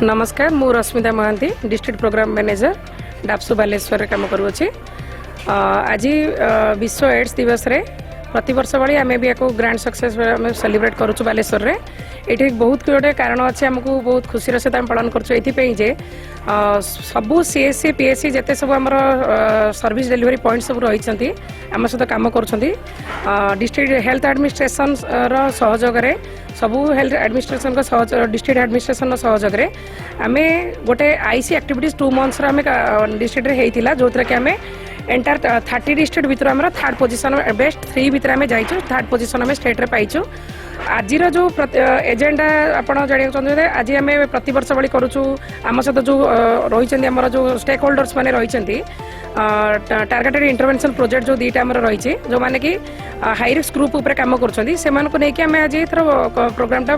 नमस्कार मु Rashmita Mahanti district program manager DAPCU Baleshwar रे काम करूँगी। आज विश्व एड्स दिवस रे प्रति वर्ष भाई आम भी एक ग्रांड सक्सेस सेलिब्रेट करूँ बालेश्वर रे। ये बहुत गोटे कारण अच्छे आमको बहुत खुशी सहित आम पालन करें सबू सीएससी पीएससी जिते सब आम सर्विस डिलीवरी पॉइंट सब रही आम सहित कम कर डिस्ट्रिक्ट हेल्थ एडमिनिस्ट्रेशन सहयोग सबू हेल्थ एडमिनिस्ट्रेशन डिस्ट्रिक्ट एडमिनिस्ट्रेशन सहयोग आम गोटे आईसी एक्टिविटीज 2 मंथ्स डिस्ट्रिक्ट रे होता जो कि आम एंटायर 30 डिस्ट्रिक्ट भर आम थर्ड पोजिशन बेस्ट 3 भर आम जाइए थर्ड पोजिशन आम स्टेट रे पाइचु। आज जो एजेंडा आपड़ जाना चाहते आज आम प्रत वर्ष भाई करुँ आम सहित जो रही आमर जो स्टेक होल्डर्स मैंने रही टारगेटेड इंटरवेंशन प्रोजेक्ट जो 2टा रही जो मैंने कि हाई रिस्क ग्रुप उपर काम कर आज ये प्रोग्रामटा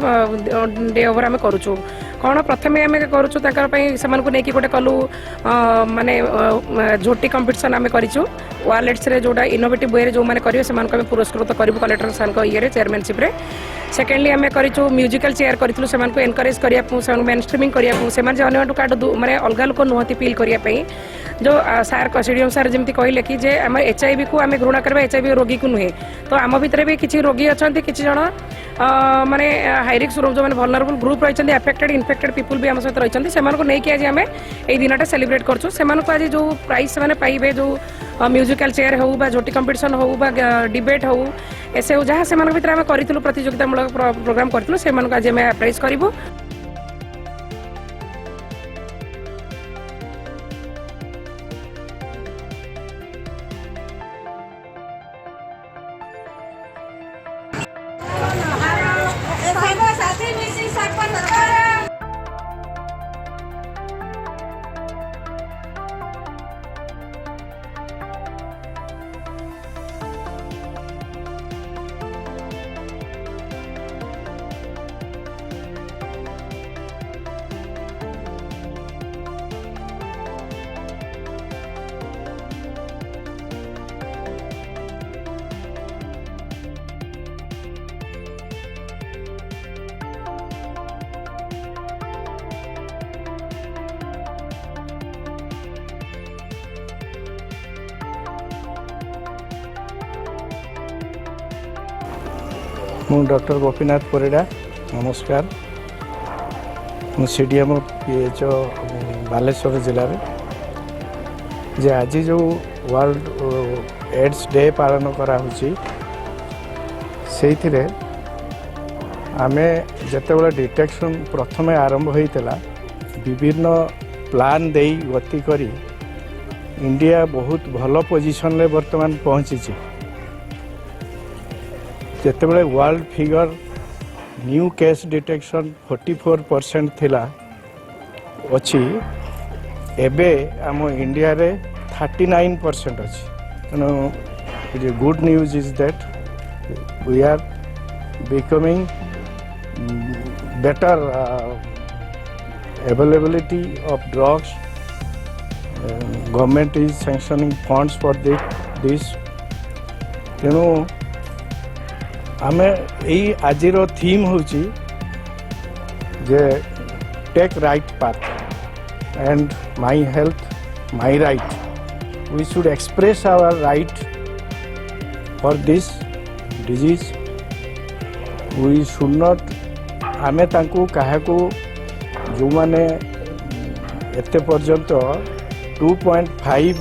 डे ओवर आम करुँ कौन प्रथम आम करूँ गोटे कलु माने झोटी कंपिटिशन आम करूँ वालेट्स रे जोटा इनोवेटिव वे जो मैंने करेंगे से पुरस्कृत करूँ कलेक्टर सार ये चेयरमैनशिप रे। सेकेंडली आम करूँ म्यूजिकल चेयर करूँ से एनकरेज करने मेन स्ट्रीमिंग करने माने अलग लोक नुहति फील करने जो सार सीडीएम सार जमी कहले कि जे आम एचआईवी को आम घृणा करवा एचआईवी रोगी को नुहे तो आम भितर भी किसी रोगी अच्छा किसी जन माने हाई रिस्क जो मैंने वल्नरेबल ग्रुप रही अफेक्टेड इनफेक्टेड पीपुल भी आम सहित रही से आज आम ये दिनटा सेलिब्रेट करूँ से आज जो प्राइज से पाइबे जो म्यूजिकल चेयर हो बा झोटी कंपिटिशन हो बा डिबेट हो ऐसे हो जहाँ से भर आम करूँ प्रतियोगितामूलक प्रोग्राम करूँ से आज आम प्राइज करूँ। मु डॉक्टर गोपीनाथ परिड़ा नमस्कार मु सीडीएम पीएचओ बालेश्वर जिले में जे आज जो वर्ल्ड एड्स डे पालन करा से आमे जते डिटेक्शन प्रथमे आरंभ होता विभिन्न प्लान दे गति करी इंडिया बहुत भल पोजिशन ले वर्तमान पहुँची जितेबाला world figure new case detection 44% थिला अच्छी एबे आम इंडिया रे 39% अच्छी तेणु good news is that we are becoming better availability of drugs government is sanctioning funds for this तेणु आमे यही आज थीम हूँ जे take right path and my health my right we should express our right for this disease we should not आमे तांको काहाको जो माने एते पर्यंत 2.5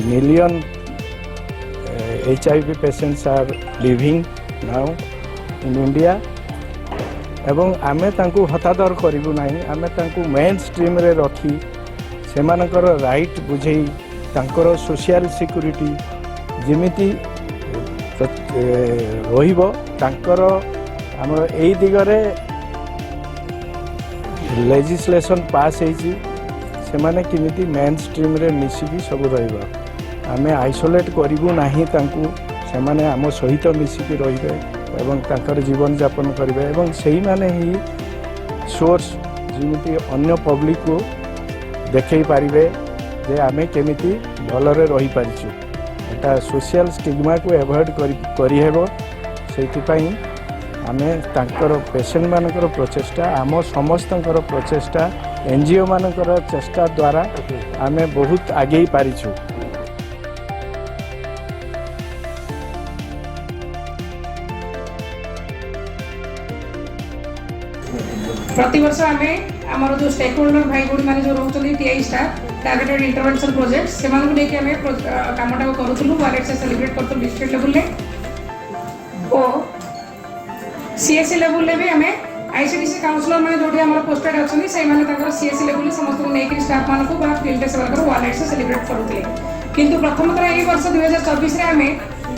million HIV patients are living now in India एवं आमे तांको हतादर करिबु नाही आमे तांको मेन स्ट्रीम रे रखी सेमानकर राइट बुझेई तांकर सोशल सिक्योरिटी जिमिति रहिबो तांकर हमर एई दिगरे लेजिस्लेशन पास हेची सेमाने किमिति मेन स्ट्रीम रे मिसिकी सब रहिबो आमे आइसोलेट करिबु नाही तांकु सेमाने आम सहित मिसिकी रहिबे एवं तांकर जीवन यापन करिबे एवं सेही माने ही सोर्स जिमिति अन्य पब्लिक को देखै पारिबे जे आमे केमिति भलरे रही पारिछु एटा सोशल स्टिग्मा को एवॉइड करि हेबो सेति पई आमे तांकर पेशेंट मानकर प्रचेष्टा आम समस्तंकर प्रचेष्टा एनजीओ मानकर चेष्टा द्वारा आमे बहुत आगे पारिछु। प्रति वर्ष आमे आमर जो स्टेक होल्डर भाई भौणी मैंने जो रोचे TI staff targeted intervention project से लेकिन आम कमटा करूँ वालेट से सेलिब्रेट करूँ डिस्ट्रिक्ट लेवल और सीएससी लेवल भी आम आईसीडीसी काउंसिलर मैंने जो आम पोस्टेड अच्छे से सीएससी लेवल समस्त नहीं स्टाफ मानक फील्ड से वालेट से सेलिब्रेट करूँ किंतु प्रथम थर ये वर्ष 2024 आम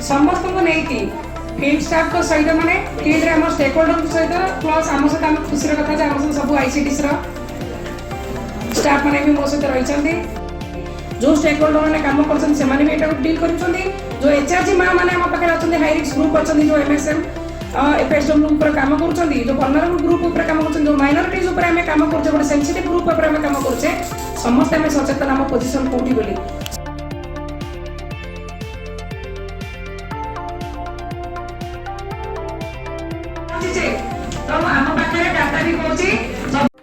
समस्त को लेकिन फील्ड स्टाफ को सहित माने फील्ड आम स्टेक होल्डर सहित प्लस आम सहित आम खुशी कथा आम सहित सब आईसीडीसी स्टाफ मैंने भी मो सहित रही जो स्टेक होल्डर मैंने काम कर डील कर जो एचआरजी माँ मैंने आम पाखे अच्छा हाई रिस्क ग्रुप अच्छा जो एमएसएम एफएसडब्ल्यू उपर काम कर जो वल्नरेबल ग्रुप उपर काम कर जो माइनॉरिटीज उपर आम काम कर गोटे सेंसिटिव ग्रुप उपर आम काम करें समस्त आम सचेतन आम पोजिशन कौटी बोली तो आम पाखे डाटा भी कौन